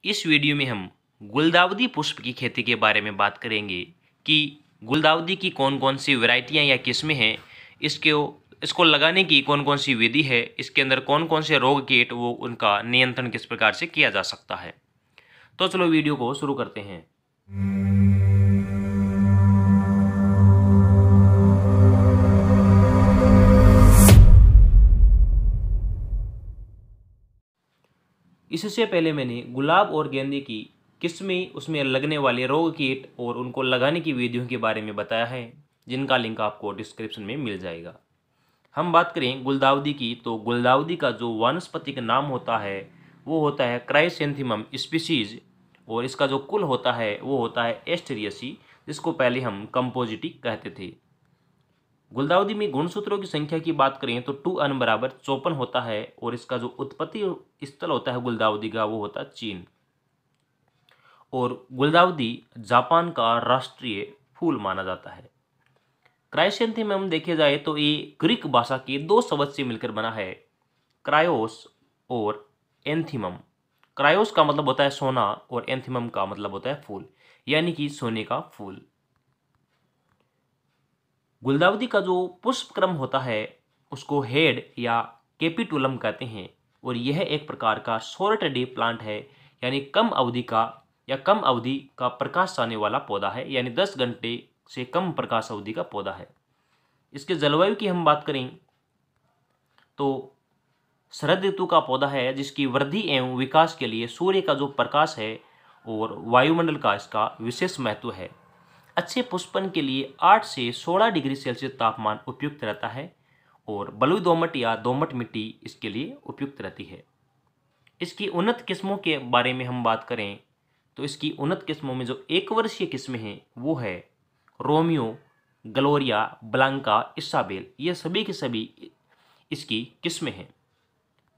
इस वीडियो में हम गुलदाउदी पुष्प की खेती के बारे में बात करेंगे कि गुलदाउदी की कौन कौन सी वैरायटियां या किस्में हैं, इसको लगाने की कौन कौन सी विधि है, इसके अंदर कौन कौन से रोग कीट वो उनका नियंत्रण किस प्रकार से किया जा सकता है। तो चलो वीडियो को शुरू करते हैं। इससे पहले मैंने गुलाब और गेंदे की किस्में, उसमें लगने वाले रोग कीट और उनको लगाने की विधियों के बारे में बताया है, जिनका लिंक आपको डिस्क्रिप्शन में मिल जाएगा। हम बात करें गुलदाउदी की, तो गुलदाउदी का जो वानस्पतिक नाम होता है वो होता है क्राइसेंथेमम स्पीसीज, और इसका जो कुल होता है वो होता है एस्टेरियसी, जिसको पहले हम कंपोजिटी कहते थे। गुलदाउदी में गुणसूत्रों की संख्या की बात करें तो 2n बराबर 54 होता है, और इसका जो उत्पत्ति स्थल होता है गुलदाउदी का वो होता है चीन। और गुलदाउदी जापान का राष्ट्रीय फूल माना जाता है। क्राइसेंथेमम देखे जाए तो ये ग्रीक भाषा के दो शब्द से मिलकर बना है, क्रायोस और एंथीमम। क्रायोस का मतलब होता है सोना और एंथीमम का मतलब होता है फूल, यानी कि सोने का फूल। गुलदाउदी का जो पुष्प क्रम होता है उसको हेड या कैपिटुलम कहते हैं, और यह एक प्रकार का शॉर्ट डे प्लांट है, यानी कम अवधि का प्रकाश आने वाला पौधा है, यानी 10 घंटे से कम प्रकाश अवधि का पौधा है। इसके जलवायु की हम बात करें तो शरद ऋतु का पौधा है, जिसकी वृद्धि एवं विकास के लिए सूर्य का जो प्रकाश है और वायुमंडल का इसका विशेष महत्व है। अच्छे पुष्पन के लिए 8 से 16 डिग्री सेल्सियस तापमान उपयुक्त रहता है, और बलुई दोमट या दोमट मिट्टी इसके लिए उपयुक्त रहती है। इसकी उन्नत किस्मों के बारे में हम बात करें तो इसकी उन्नत किस्मों में जो एक वर्षीय किस्में हैं वो है रोमियो, ग्लोरिया, ब्लांका, इसाबेल। ये सभी की सभी इसकी किस्में हैं।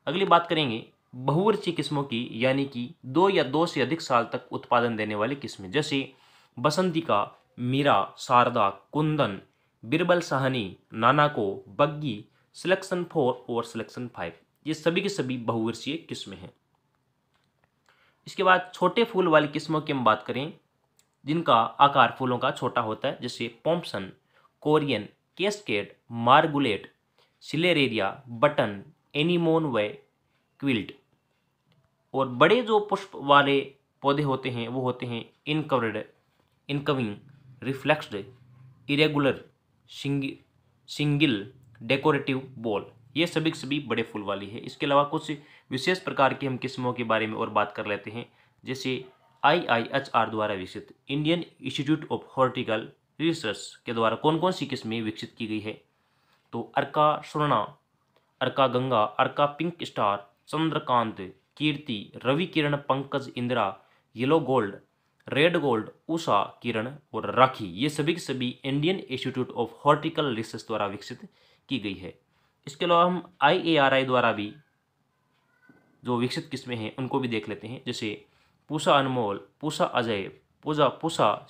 अगली बात करेंगे बहुवर्षीय किस्मों की, यानी कि 2 या 2 से अधिक साल तक उत्पादन देने वाली किस्में, जैसे बसंतिका, मीरा, शारदा, कुंदन, बिरबल साहनी, नानाको, बग्गी, सिलेक्शन 4 और सिलेक्शन 5। ये सभी की सभी बहुवर्षीय किस्में हैं। इसके बाद छोटे फूल वाली किस्मों की हम बात करें, जिनका आकार फूलों का छोटा होता है, जैसे पॉम्पसन, कोरियन, कैस्केड, मार्गुलेट, सिलेरेरिया, बटन, एनीमोन व क्विल्ट। और बड़े जो पुष्प वाले पौधे होते हैं वो होते हैं इनकविंग, रिफ्लेक्स्ड, इरेगुलर, सिंगल, डेकोरेटिव बॉल। ये सभी के सभी बड़े फूल वाली है। इसके अलावा कुछ विशेष प्रकार की हम किस्मों के बारे में और बात कर लेते हैं, जैसे IIHR द्वारा विकसित Indian institute of horticultural research के द्वारा कौन कौन सी किस्में विकसित की गई है। तो Arka Swarna, Arka Ganga, Arka pink star, Chandrakant, Kirti, Ravi Kiran, Pankaj, Indira, yellow gold, red gold, Usha, Kiran और राखी। ये सभी की सभी Indian institute of horticultural research द्वारा विकसित की गई है। इसके अलावा हम IARI द्वारा भी जो विकसित किस्में हैं उनको भी देख लेते हैं, जैसे पूषा अनमोल, पूषा अजय, पूषा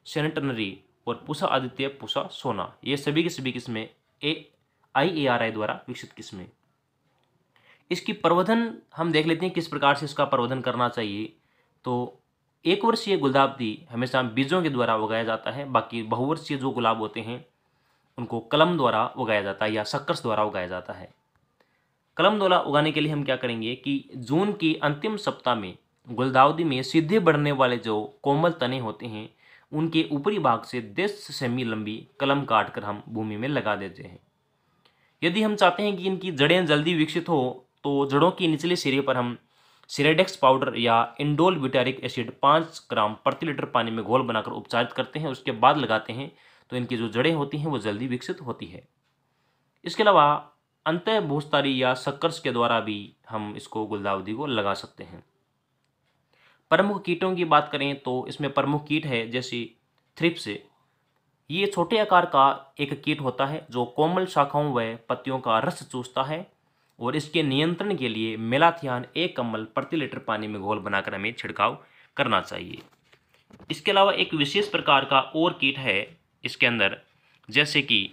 सेंटनरी और पूषा आदित्य, पूषा सोना। ये सभी की सभी किस्में IARI द्वारा विकसित किस्में। इसकी प्रवर्धन हम देख लेते हैं, किस प्रकार से इसका प्रवर्धन करना चाहिए। तो एक वर्षीय गुलाबी हमेशा बीजों के द्वारा उगाया जाता है, बाकी बहुवर्षीय जो गुलाब होते हैं उनको कलम द्वारा उगाया जाता है या सक्कर्स द्वारा उगाया जाता है। कलम द्वारा उगाने के लिए हम क्या करेंगे कि जून की अंतिम सप्ताह में गुलदाउदी में सीधे बढ़ने वाले जो कोमल तने होते हैं उनके ऊपरी भाग से 10 सेमी लंबी कलम काट कर हम भूमि में लगा देते हैं। यदि हम चाहते हैं कि इनकी जड़ें जल्दी विकसित हो तो जड़ों के निचले सिरे पर हम सिरेडेक्स पाउडर या इंडोल ब्यूटारिक एसिड 5 ग्राम प्रति लीटर पानी में घोल बनाकर उपचारित करते हैं, उसके बाद लगाते हैं, तो इनकी जो जड़ें होती हैं वो जल्दी विकसित होती है। इसके अलावा अंतःभूस्थारी या सक्कर्स के द्वारा भी हम इसको गुलदाउदी को लगा सकते हैं। प्रमुख कीटों की बात करें तो इसमें प्रमुख कीट है जैसे थ्रिप्स। ये छोटे आकार का एक कीट होता है जो कोमल शाखाओं व पत्तियों का रस चूसता है, और इसके नियंत्रण के लिए मेलाथियान 1 कम्बल प्रति लीटर पानी में घोल बनाकर हमें छिड़काव करना चाहिए। इसके अलावा एक विशेष प्रकार का और कीट है इसके अंदर, जैसे कि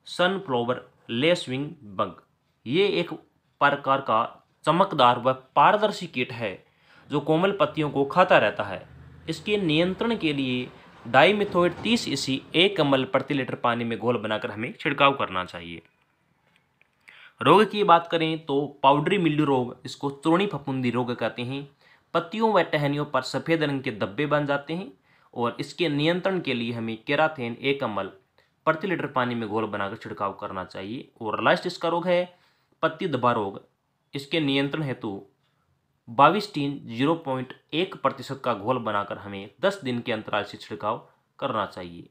सनफ्लावर लेसविंग बग। ये एक प्रकार का चमकदार व पारदर्शी कीट है जो कोमल पत्तियों को खाता रहता है। इसके नियंत्रण के लिए डाइमिथोएट 30 इसी 1 ml प्रति लीटर पानी में घोल बनाकर हमें छिड़काव करना चाहिए। रोग की बात करें तो पाउडरी मिल्ड्यू रोग, इसको चूर्णी फफूंदी रोग कहते हैं। पत्तियों व टहनियों पर सफ़ेद रंग के धब्बे बन जाते हैं और इसके नियंत्रण के लिए हमें केराथेन 1 ml प्रति लीटर पानी में घोल बनाकर छिड़काव करना चाहिए। और लास्ट इसका रोग है पत्ती धब्बा रोग। इसके नियंत्रण हेतु बाविस्टीन 0.1% का घोल बनाकर हमें 10 दिन के अंतराल से छिड़काव करना चाहिए।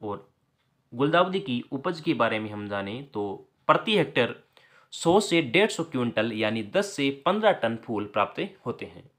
और गुलदाउदी की उपज के बारे में हम जानें तो प्रति हेक्टेयर 100 से 150 क्विंटल यानी 10 से 15 टन फूल प्राप्त होते हैं।